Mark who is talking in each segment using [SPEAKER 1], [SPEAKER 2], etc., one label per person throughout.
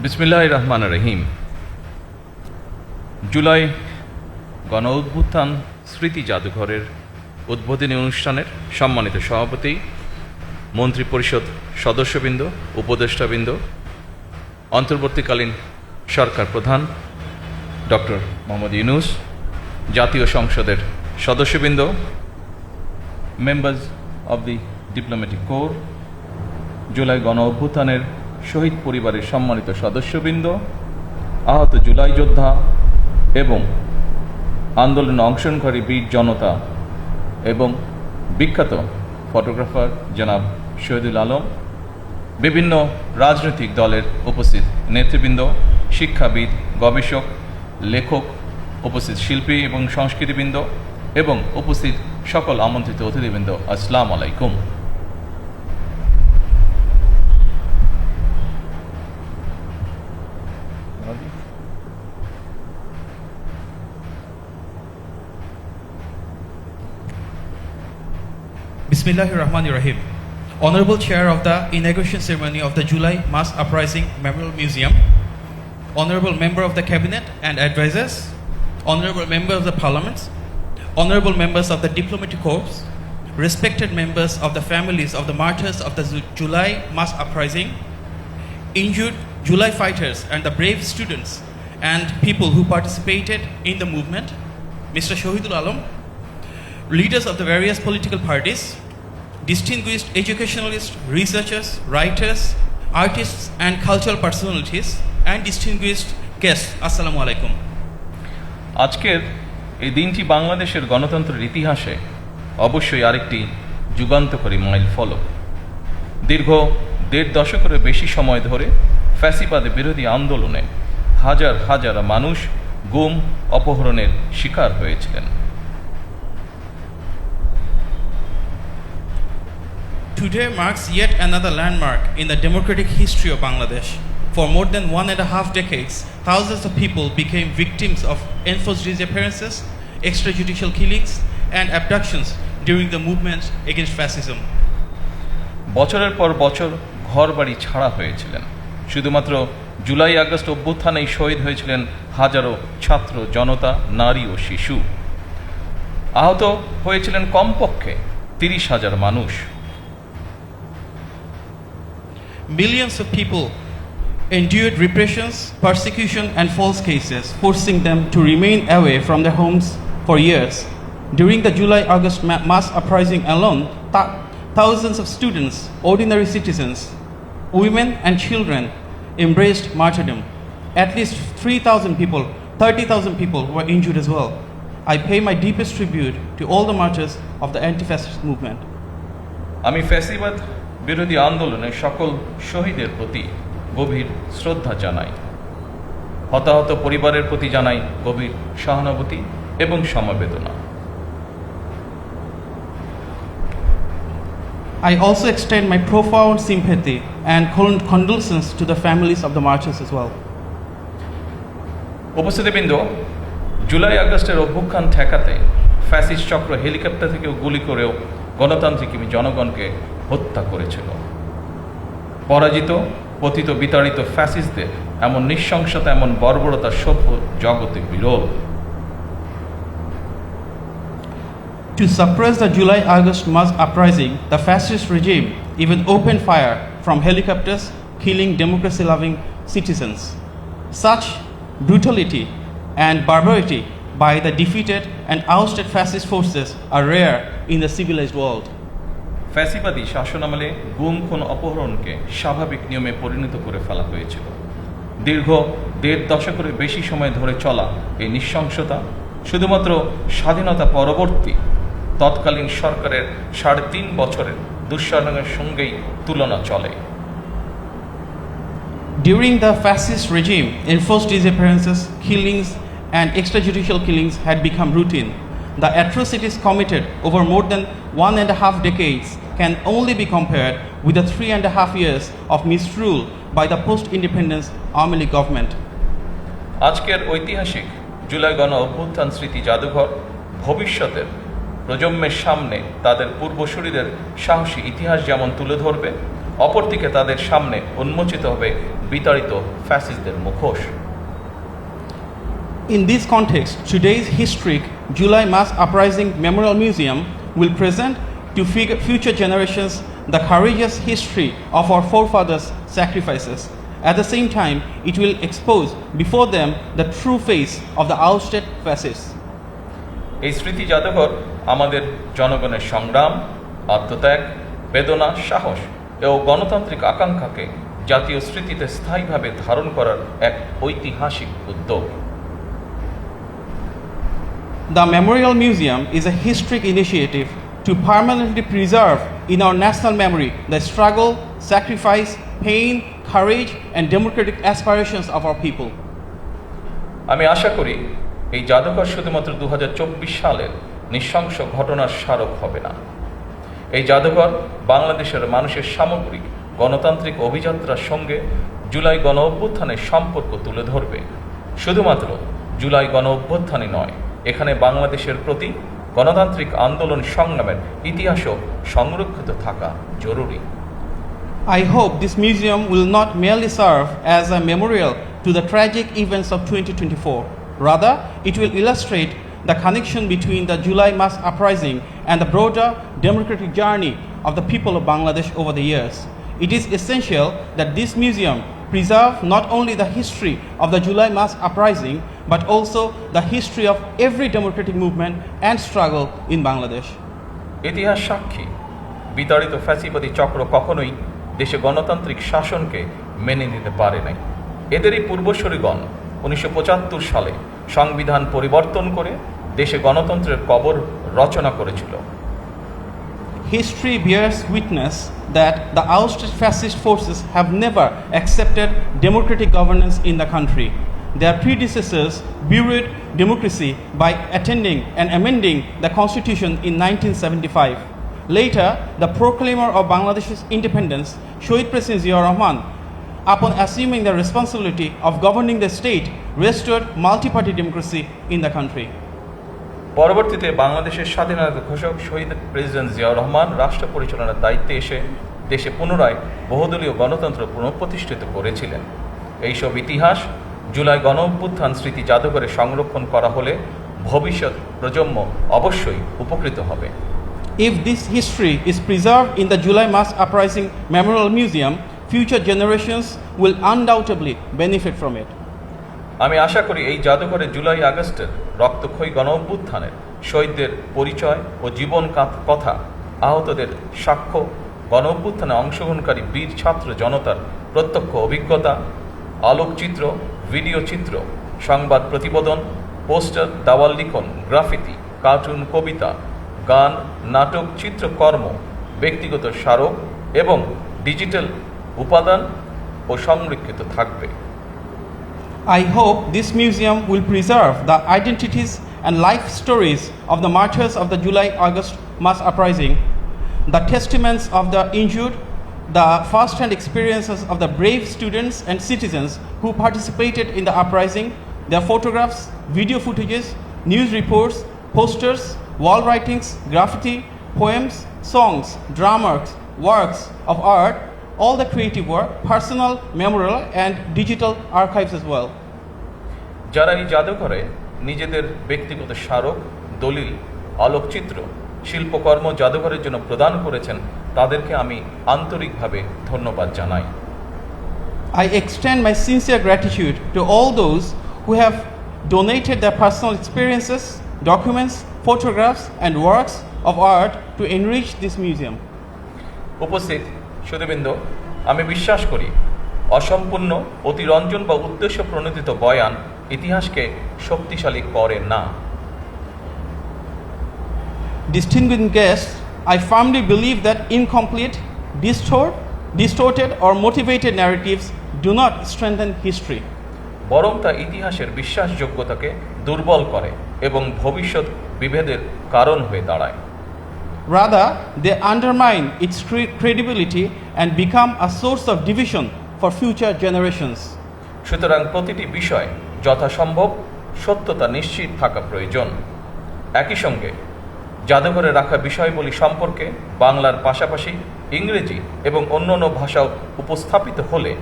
[SPEAKER 1] বিসমিল্লাহির রহমানির রহিম। জুলাই গণ অভ্যুত্থান স্মৃতি জাদুঘরের উদ্বোধনী অনুষ্ঠানের সম্মানিত সভাপতি, মন্ত্রিপরিষদ সদস্যবৃন্দ, উপদেষ্টাবৃন্দ, অন্তর্বর্তীকালীন সরকার প্রধান ডক্টর মোহাম্মদ ইউনূস, জাতীয় সংসদের সদস্যবৃন্দ, members of the diplomatic core, July গণ অভ্যুত্থানের শহীদ পরিবারের সম্মানিত সদস্যবৃন্দ, আহত জুলাই যোদ্ধা এবং আন্দোলনে অংশগ্রহণকারী বীর জনতা এবং বিখ্যাত ফটোগ্রাফার জনাব শহীদুল আলম, বিভিন্ন রাজনৈতিক দলের উপস্থিত নেতৃবৃন্দ, শিক্ষাবিদ, গবেষক, লেখক, উপস্থিত শিল্পী এবং সংস্কৃতিবৃন্দ এবং উপস্থিত সকল আমন্ত্রিত অতিথিবৃন্দ, আসসালামু আলাইকুম।
[SPEAKER 2] Bismillahirrahmanirrahim. Honorable Chair of the inauguration ceremony of the July Mass Uprising Memorial Museum, Honorable Member of the Cabinet and Advisors, Honorable Member of the Parliament, Honorable Members of the Diplomatic Corps, respected members of the families of the martyrs of the July Mass Uprising, injured July fighters and the brave students and people who participated in the movement, Mr. Shahidul Alam, leaders of the various political parties, distinguished educationalists, researchers, writers, artists and cultural personalities, and distinguished guests, Assalamu alaikum.
[SPEAKER 1] আজকের এই দিনটি বাংলাদেশের গণতন্ত্রের ইতিহাসে অবশ্যই আরেকটি যুগান্তকারী mile ফলক। দীর্ঘ ১.৫ দশকেরও বেশি সময় ধরে ফ্যাসিবাদ বিরোধী আন্দোলনে হাজার হাজার মানুষ গুম, অপহরণের শিকার হয়েছিলেন।
[SPEAKER 2] Today marks yet another landmark in the democratic history of Bangladesh. For more than 1.5 decades, thousands of people became victims of enforced disappearances, extrajudicial killings, and abductions during the movement against fascism.
[SPEAKER 1] বছরের পর বছর ঘরবাড়ি ছাড়া হয়েছিলেন। শুধুমাত্র July August অভ্যুত্থানেই শহীদ হয়েছিলেন হাজারো ছাত্র, জনতা, নারী ও শিশু। আহত হয়েছিলেন কমপক্ষে ৩০,০০০ মানুষ।
[SPEAKER 2] Millions of people endured repressions, persecution, and false cases, forcing them to remain away from their homes for years. During the July-August mass uprising alone, thousands of students, ordinary citizens, women, and children embraced martyrdom. At least 30,000 people were injured as well. I pay my deepest tribute to all the martyrs of the anti-fascist movement.
[SPEAKER 1] আমি ফ্যাসিবাদ বিরোধী আন্দোলনের সকল শহীদের প্রতি গভীর শ্রদ্ধা জানাই। হতাহত পরিবারের প্রতি জানাই গভীর সহানুভূতি এবং সমবেদনা।
[SPEAKER 2] I also extend my profound sympathy and condolences to the families of the martyrs as well.
[SPEAKER 1] উপস্থিতিবৃন্দ, July আগস্টের অভ্যুত্থান ঠেকাতে ফ্যাসিস্ট চক্র হেলিকপ্টার থেকেও গুলি করেও গণতান্ত্রিক জনগণকে হত্যা করেছিল। পরাজিত, পতিত, বিতাড়িত ফ্যাসিস্টদের এমন নৃশংসতা, এমন বর্বরতা সভ্য জগতে বিরল।
[SPEAKER 2] To suppress the July-August mass uprising, the fascist regime even opened fire from helicopters, killing democracy-loving citizens. Such brutality and barbarity by the defeated and ousted fascist forces are rare in the civilized world.
[SPEAKER 1] ফ্যাসিবাদী শাসনামলে গুম, খুন, অপহরণকে স্বাভাবিক নিয়মে পরিণত করে ফেলা হয়েছিল। দীর্ঘ ১.৫ দশকের বেশি সময় ধরে চলা এই নৃশংসতা শুধুমাত্র স্বাধীনতা পরবর্তী তৎকালীন সরকারের ৩.৫ বছরের দুঃশাসনের সঙ্গেই তুলনা চলে।
[SPEAKER 2] During the fascist regime, enforced disappearances, killings, and extrajudicial killings had become routine. The atrocities committed over more than 1.5 decades can only be compared with the 3.5 years of misrule by the post-independence Awaमी League government.
[SPEAKER 1] আজকের ঐতিহাসিক জুলাই গণ অভ্যুত্থান স্মৃতি জাদুঘর ভবিষ্যতের প্রজন্মের সামনে তাদের পূর্বসূরিদের সাহসী ইতিহাস যেমন তুলে ধরবে, অপরদিকে তাদের সামনে উন্মোচিত হবে বিতাড়িত ফ্যাসিস্টদের মুখোশ।
[SPEAKER 3] In this context, today's historic July Mass Uprising Memorial Museum will present to future generations the courageous history of our forefathers' sacrifices. At the same time, it will expose before them the true face of the ousted fascists.
[SPEAKER 1] এই স্মৃতি জাদুঘর আমাদের জনগণের সংগ্রাম, আত্মত্যাগ, বেদনা, সাহস ও গণতান্ত্রিক আকাঙ্ক্ষাকে জাতীয় স্মৃতিতে স্থায়ীভাবে ধারণ করার এক ঐতিহাসিক উদ্যোগ।
[SPEAKER 3] The Memorial Museum is a historic initiative to permanently preserve in our national memory the struggle, sacrifice, pain, courage, and democratic aspirations of our people.
[SPEAKER 1] আমি আশা করি এই জাদুঘর শুধুমাত্র 2024 সালের নৃশংস ঘটনার স্মারক হবে না। এই জাদুঘর বাংলাদেশের মানুষের সামগ্রিক গণতান্ত্রিক অভিযাত্রার সঙ্গে জুলাই গণ অভ্যুত্থানের সম্পর্ক তুলে ধরবে। শুধুমাত্র জুলাই গণ অভ্যুত্থানই নয়, এখানে বাংলাদেশের প্রতি গণতান্ত্রিক আন্দোলন সংগ্রামের ইতিহাসও সংরক্ষিত থাকা জরুরি।
[SPEAKER 3] I hope this museum will not merely serve as a memorial to the tragic events of 2024. Rather, it will illustrate the connection between the July Mass Uprising and the broader democratic journey of the people of Bangladesh over the years. It is essential that this museum preserve not only the history of the July Mass Uprising, but also the history of every democratic movement and struggle in Bangladesh.
[SPEAKER 1] ইতিহাস সাক্ষী, বিতাড়িত ফ্যাসিবাদী চক্র কখনোই দেশে গণতান্ত্রিক শাসনকে মেনে নিতে পারে নাই। এদেরই পূর্বসূরিগণ 1975 সালে সংবিধান পরিবর্তন করে দেশে গণতন্ত্রের কবর রচনা করেছিল।
[SPEAKER 3] History bears witness that the ousted fascist forces have never accepted democratic governance in the country. Their predecessors buried democracy by attending and amending the constitution in 1975. Later, the proclaimer of Bangladesh's independence, Shohid President Ziaur Rahman, upon assuming the responsibility of governing the state, restored multi-party democracy in the country.
[SPEAKER 1] পরবর্তীতে বাংলাদেশের স্বাধীনতা ঘোষক শহীদ president Ziaur Rahman রাষ্ট্র পরিচালনার দায়িত্বে এসে দেশে পুনরায় বহুদলীয় গণতন্ত্র পুনঃপ্রতিষ্ঠিত করেছিলেন। এইসব ইতিহাস জুলাই গণ অভ্যুত্থান স্মৃতি জাদুঘরে সংরক্ষণ করা হলে ভবিষ্যৎ প্রজন্ম অবশ্যই উপকৃত হবে।
[SPEAKER 3] If this history is preserved in the July Mass Uprising Memorial Museum, future generations will undoubtedly benefit from it.
[SPEAKER 1] আমি আশা করি এই জাদুঘরে জুলাই আগস্টের রক্তক্ষয়ী গণ অভ্যুত্থানের শহীদদের পরিচয় ও জীবন কথা, আহতদের সাক্ষ্য, গণ অভ্যুত্থানে অংশগ্রহণকারী বীর ছাত্র জনতার প্রত্যক্ষ অভিজ্ঞতা, আলোকচিত্র, ভিডিও চিত্র, সংবাদ প্রতিবেদন, পোস্টার, দাওয়াল লিখন, গ্রাফিতি, কার্টুন, কবিতা, গান, নাটক, চিত্রকর্ম, ব্যক্তিগত স্মারক এবং ডিজিটাল উপাদান ও সংরক্ষিত থাকবে।
[SPEAKER 3] I hope this museum will preserve the identities and life stories of the martyrs of the July-August mass uprising, the testaments of the injured, the first-hand experiences of the brave students and citizens who participated in the uprising, their photographs, video footages, news reports, posters, wall writings, graffiti, poems, songs, dramas, works of art, all the creative work, personal, memorial, and digital archives as well.
[SPEAKER 1] যারা এই জাদুঘরে নিজেদের ব্যক্তিগত স্মারক, দলিল, আলোকচিত্র, শিল্পকর্ম জাদুঘরের জন্য প্রদান করেছেন, তাদেরকে আমি আন্তরিকভাবে ধন্যবাদ জানাই।
[SPEAKER 3] I extend my sincere gratitude to all those who have donated their personal experiences, documents, photographs, and works of art to enrich this museum.
[SPEAKER 1] উপস্থিত সুধীবৃন্দ, আমি বিশ্বাস করি অসম্পূর্ণ, অতিরঞ্জন বা উদ্দেশ্য প্রণোদিত বয়ান ইতিহাসকে শক্তিশালী করে না।
[SPEAKER 3] Distinguished guests, I firmly believe that incomplete, distorted, or motivated narratives do not strengthen history.
[SPEAKER 1] বরং তা ইতিহাসের বিশ্বাসযোগ্যতাকে দুর্বল করে এবং ভবিষ্যৎ বিভেদের কারণ হয়ে দাঁড়ায়।
[SPEAKER 3] Rather, they undermine its credibility and become a source of division for future generations.
[SPEAKER 1] সুতরাং প্রতিটি বিষয় যথাসম্ভব সত্যতা নিশ্চিত থাকা প্রয়োজন। একই সঙ্গে জাদুঘরে রাখা বিষয়বলী সম্পর্কে বাংলার পাশাপাশি ইংরেজি এবং অন্যান্য ভাষা উপস্থাপিত হলে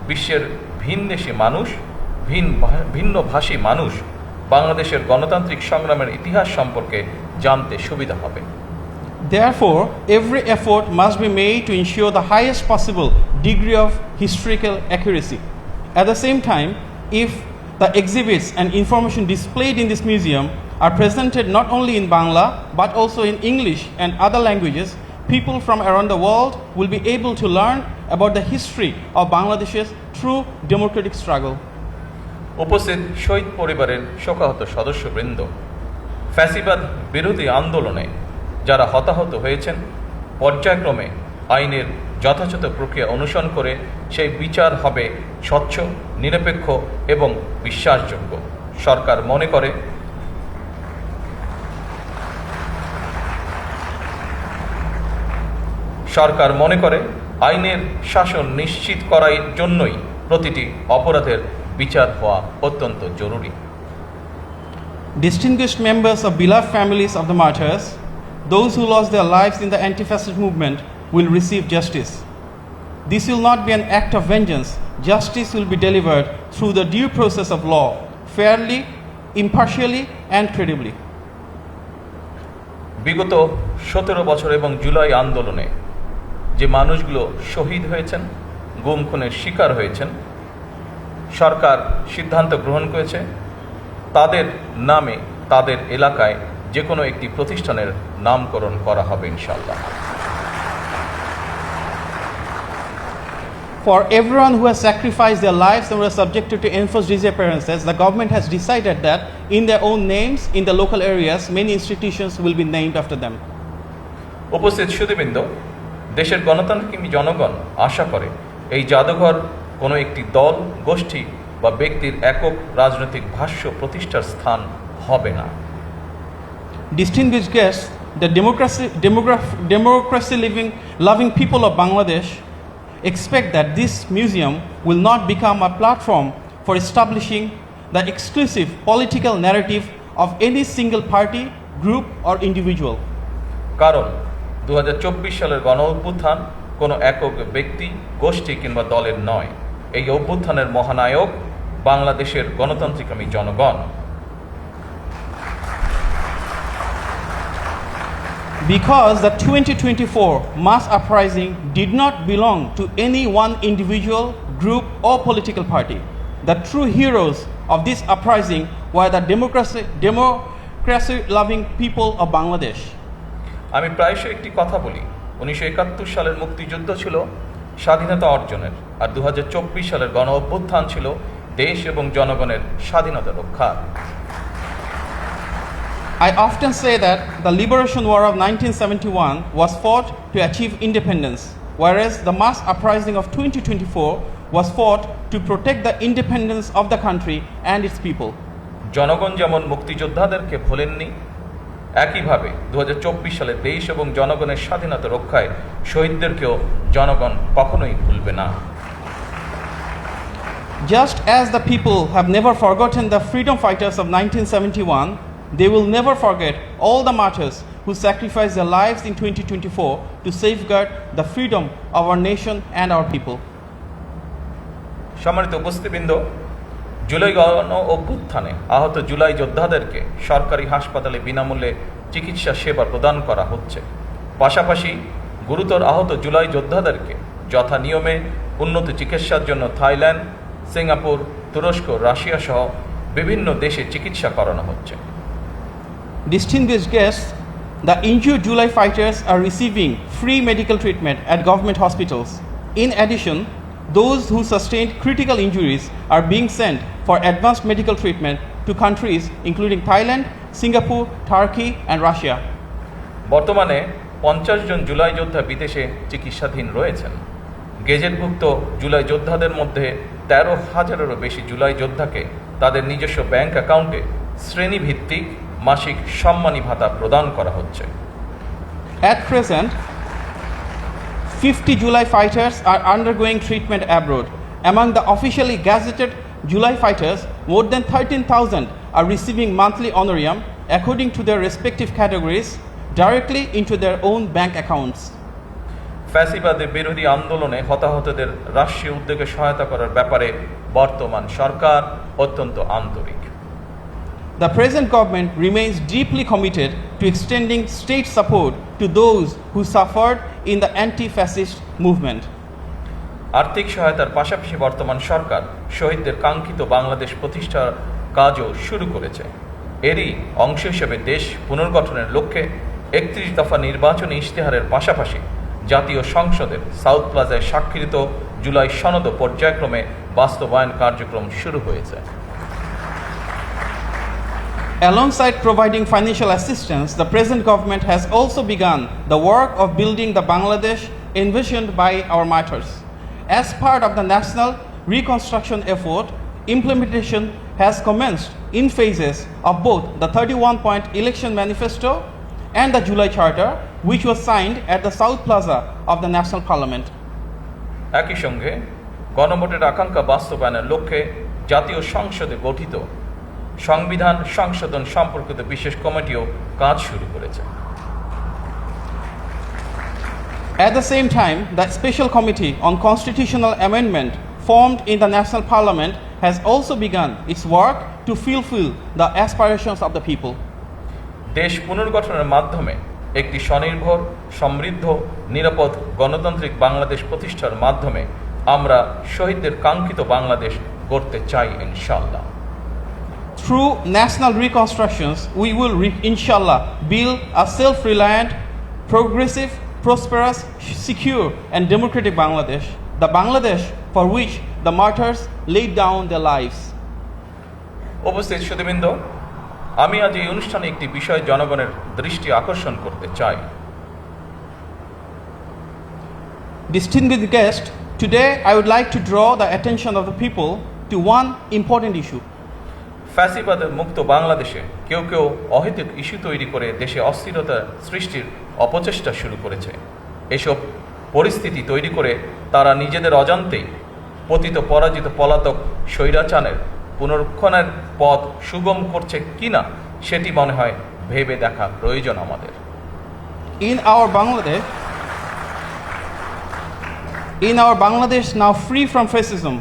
[SPEAKER 1] বিশ্বের ভিনদেশী মানুষ ভিন্নভাষী মানুষ বাংলাদেশের গণতান্ত্রিক সংগ্রামের ইতিহাস সম্পর্কে জানতে সুবিধা হবে।
[SPEAKER 3] Therefore, every effort must be made to ensure the highest possible degree of historical accuracy. At the same time, if the exhibits and information displayed in this museum are presented not only in Bangla but also in English and other languages, people from around the world will be able to learn about the history of Bangladesh's true democratic struggle.
[SPEAKER 1] উপস্থিত শহীদ পরিবারের শোকাহত সদস্যবৃন্দ, ফ্যাসিবাদ বিরোধী আন্দোলনে যারা হতাহত হয়েছেন, পর্যায়ক্রমে আইনের যথাযথ প্রক্রিয়া অনুসরণ করে সেই বিচার হবে স্বচ্ছ, নিরপেক্ষ এবং বিশ্বাসযোগ্য। সরকার মনে করে আইনের শাসন নিশ্চিত করার জন্যই প্রতিটি অপরাধের বিচার হওয়া অত্যন্ত জরুরি।
[SPEAKER 3] Distinguished members of beloved families of the martyrs, those who lost their lives in the anti-fascist movement will receive justice. This will not be an act of vengeance. Justice will be delivered through the due process of law, fairly, impartially and credibly.
[SPEAKER 1] বিগত 17 বছর এবং জুলাই আন্দোলনে যে মানুষগুলো শহীদ হয়েছেন, গুম খুনের শিকার হয়েছেন, সরকার সিদ্ধান্ত গ্রহণ করেছে তাদের নামে তাদের এলাকায় যে কোনো একটি প্রতিষ্ঠানের নামকরণ করা হবে ইনশাআল্লাহ।
[SPEAKER 3] For everyone who has sacrificed their lives and were subjected to enforced disappearances, the government has decided that in their own names, in the local areas, many institutions will be named after them.
[SPEAKER 1] উপস্থিত সুধীবৃন্দ, দেশের গণতান্ত্রিক জনগণ আশা করে এই জাদুঘর কোনো একটি দল, গোষ্ঠী বা ব্যক্তির একক রাজনৈতিক ভাষ্য প্রতিষ্ঠার স্থান হবে না।
[SPEAKER 3] Distinguished guests, the democracy-loving people of Bangladesh expect that this museum will not become a platform for establishing the exclusive political narrative of any single party, group or individual.
[SPEAKER 1] কারণ 2024 সালের গণ অভ্যুত্থান কোনো একক ব্যক্তি, গোষ্ঠী কিংবা দলের নয়। এই অভ্যুত্থানের মহানায়ক বাংলাদেশের গণতান্ত্রিকামী জনগণ।
[SPEAKER 3] Because the 2024 mass uprising did not belong to any one individual, group or political party, the true heroes of this uprising were the democracy-loving people of Bangladesh.
[SPEAKER 1] আমি প্রায়শই একটি কথা বলি, 1971 সালের মুক্তিযুদ্ধ ছিল স্বাধীনতা অর্জনের, আর 2024 সালের গণ অভ্যুত্থান ছিল দেশ এবং জনগণের স্বাধীনতা রক্ষার।
[SPEAKER 3] I often say that the liberation war of 1971 was fought to achieve independence, whereas the mass uprising of 2024 was fought to protect the independence of the country and its people.
[SPEAKER 1] জনগণ যেমন মুক্তিযোদ্ধাদেরকে ভোলেননি, একইভাবে 2024 সালে দেশ এবং জনগণের স্বাধীনতা রক্ষায় শহীদদেরকেও জনগণ কখনোই ভুলবে না।
[SPEAKER 3] Just as the people have never forgotten the freedom fighters of 1971, they will never forget all the martyrs who sacrificed their lives in 2024 to safeguard the freedom of our nation and our people.
[SPEAKER 1] সম্মানিত উপস্থিতবৃন্দ, জুলাই গণ অভ্যুত্থানে আহত জুলাই যোদ্ধাদেরকে সরকারি হাসপাতালে বিনামূল্যে চিকিৎসা সেবা প্রদান করা হচ্ছে। পাশাপাশি গুরুতর আহত জুলাই যোদ্ধাদেরকে যথা নিয়মে উন্নত চিকিৎসার জন্য থাইল্যান্ড, সিঙ্গাপুর, তুরস্ক, রাশিয়া সহ বিভিন্ন দেশে চিকিৎসা করানো হচ্ছে।
[SPEAKER 3] Distinguished guests, the injured July fighters are receiving free medical treatment at government hospitals. In addition, those who sustained critical injuries are being sent for advanced medical treatment to countries including Thailand, Singapore, Turkey and Russia.
[SPEAKER 1] বর্তমানে 50 জন জুলাই যোদ্ধা বিদেশে চিকিৎসাধীন রয়েছেন। গেজেটভুক্ত জুলাই যোদ্ধাদের মধ্যে 13,000-এরও বেশি জুলাই যোদ্ধাকে তাদের নিজস্ব ব্যাংক অ্যাকাউন্টে শ্রেণীভিত্তিক মাসিক সম্মানী ভাতা প্রদান করা হচ্ছে।
[SPEAKER 3] At present, 50 July fighters are undergoing treatment abroad. Among the officially gazetted July fighters, more than 13,000 are receiving monthly honorarium according to their respective categories directly into their own bank accounts.
[SPEAKER 1] ফ্যাসিবাদের বিরোধী আন্দোলনে হতাহতদের রাষ্ট্রীয় উদ্যোগে সহায়তা করার ব্যাপারে বর্তমান সরকার অত্যন্ত আন্তরিক।
[SPEAKER 3] The present government remains deeply committed to extending state support to those who suffered in the anti-fascist movement.
[SPEAKER 1] আর্থিক সহায়তার পাশাপাশি বর্তমান সরকার শহীদদের কাঙ্ক্ষিত বাংলাদেশ প্রতিষ্ঠার কাজও শুরু করেছে। এরই অংশ হিসেবে দেশ পুনর্গঠনের লক্ষ্যে 31 দফা নির্বাচনী ইশতেহারের পাশাপাশি জাতীয় সংসদের সাউথ প্লাজায় স্বাক্ষরিত জুলাই সনদ পর্যায়ক্রমে বাস্তবায়ন কার্যক্রম শুরু হয়েছে।
[SPEAKER 3] Alongside providing financial assistance, the present government has also begun the work of building the Bangladesh envisioned by our martyrs. As part of the national reconstruction effort, implementation has commenced in phases of both the 31-point election manifesto and the July Charter, which was signed at the South Plaza of the National Parliament.
[SPEAKER 1] একই সঙ্গে গণভোটের আকাঙ্ক্ষা বাস্তবায়নের লক্ষ্যে জাতীয় সংসদে গঠিত সংবিধান সংশোধন সম্পর্কিত বিশেষ কমিটিও কাজ শুরু করেছে।
[SPEAKER 3] At the same time, the Special Committee on Constitutional Amendment formed in the National Parliament has also begun its work to fulfill the aspirations of the people.
[SPEAKER 1] দেশ পুনর্গঠনের মাধ্যমে একটি স্বনির্ভর, সমৃদ্ধ, নিরাপদ, গণতান্ত্রিক বাংলাদেশ প্রতিষ্ঠার মাধ্যমে আমরা শহীদদের কাঙ্ক্ষিত বাংলাদেশ গড়তে চাই ইনশাআল্লাহ।
[SPEAKER 3] Through national reconstructions, we will inshallah build a self-reliant, progressive, prosperous, secure and democratic Bangladesh, the Bangladesh for which the martyrs laid down their lives.
[SPEAKER 1] উপস্থিত সুধীবৃন্দ, আমি আজ এই অনুষ্ঠানে একটি বিষয় জনগণের দৃষ্টি আকর্ষণ করতে চাই।
[SPEAKER 3] Distinguished guests, today I would like to draw the attention of the people to one important issue.
[SPEAKER 1] ফ্যাসিবাদের মুক্ত বাংলাদেশে কেউ কেউ অহেতুক ইস্যু তৈরি করে দেশে অস্থিরতা সৃষ্টির অপচেষ্টা শুরু করেছে। এসব পরিস্থিতি তৈরি করে তারা নিজেদের অজান্তেই পতিত পরাজিত পলাতক স্বৈরাচারের পুনরুত্থানের পথ সুগম করছে কিনা সেটি মনে হয় ভেবে দেখা প্রয়োজন আমাদের।
[SPEAKER 3] In our Bangladesh now free from fascism,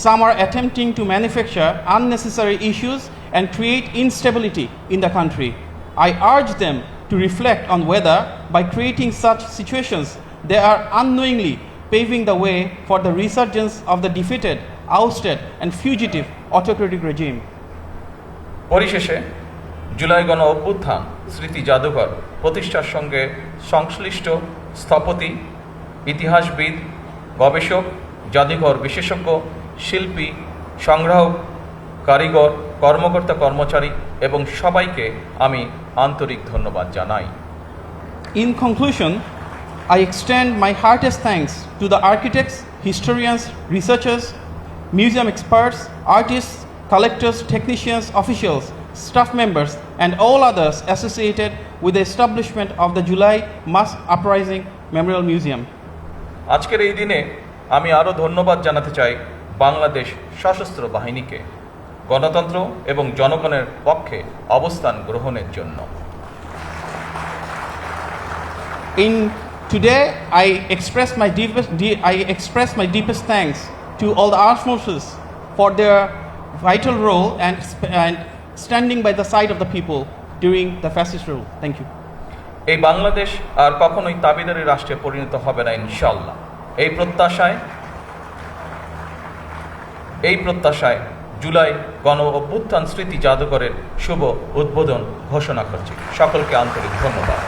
[SPEAKER 3] some are attempting to manufacture unnecessary issues and create instability in the country. I urge them to reflect on whether, by creating such situations, they are unknowingly paving the way for the resurgence of the defeated, ousted, and fugitive autocratic regime.
[SPEAKER 1] পরিশেষে জুলাই গণ অভ্যুত্থান স্মৃতি জাদুঘর প্রতিষ্ঠার সঙ্গে সংশ্লিষ্ট স্থপতি, ইতিহাসবিদ, গবেষক, জাদুঘর বিশেষজ্ঞ, শিল্পী, সংগ্রাহক, কারিগর, কর্মকর্তা কর্মচারী এবং সবাইকে আমি আন্তরিক ধন্যবাদ জানাই।
[SPEAKER 3] In conclusion, I extend my heartiest thanks to the architects, historians, researchers, museum experts, artists, collectors, technicians, officials, staff members, and all others associated with the establishment of the July Mass Uprising Memorial Museum.
[SPEAKER 1] আজকের এই দিনে আমি আরও ধন্যবাদ জানাতে চাই বাংলাদেশ সশস্ত্র বাহিনীকে গণতন্ত্র এবং জনগণের পক্ষে অবস্থান গ্রহণের জন্য।
[SPEAKER 3] Today, I express my deepest thanks to all the armed forces for their vital role and standing by the side of the people during the fascist rule. Thank you.
[SPEAKER 1] এই বাংলাদেশ আর কখনোই তাবিদারি রাষ্ট্রে পরিণত হবে না ইনশাআল্লাহ। এই প্রত্যাশায় জুলাই গণ অভ্যুত্থান স্মৃতি জাদুঘরের শুভ উদ্বোধন ঘোষণা করছি। সকলকে আন্তরিক ধন্যবাদ।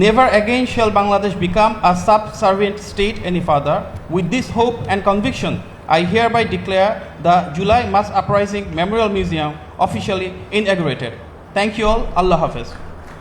[SPEAKER 3] Never again shall Bangladesh become a subservient state any further. With this hope and conviction, I hereby declare the July Mass Uprising Memorial Museum officially inaugurated. Thank you all. Allah Hafiz.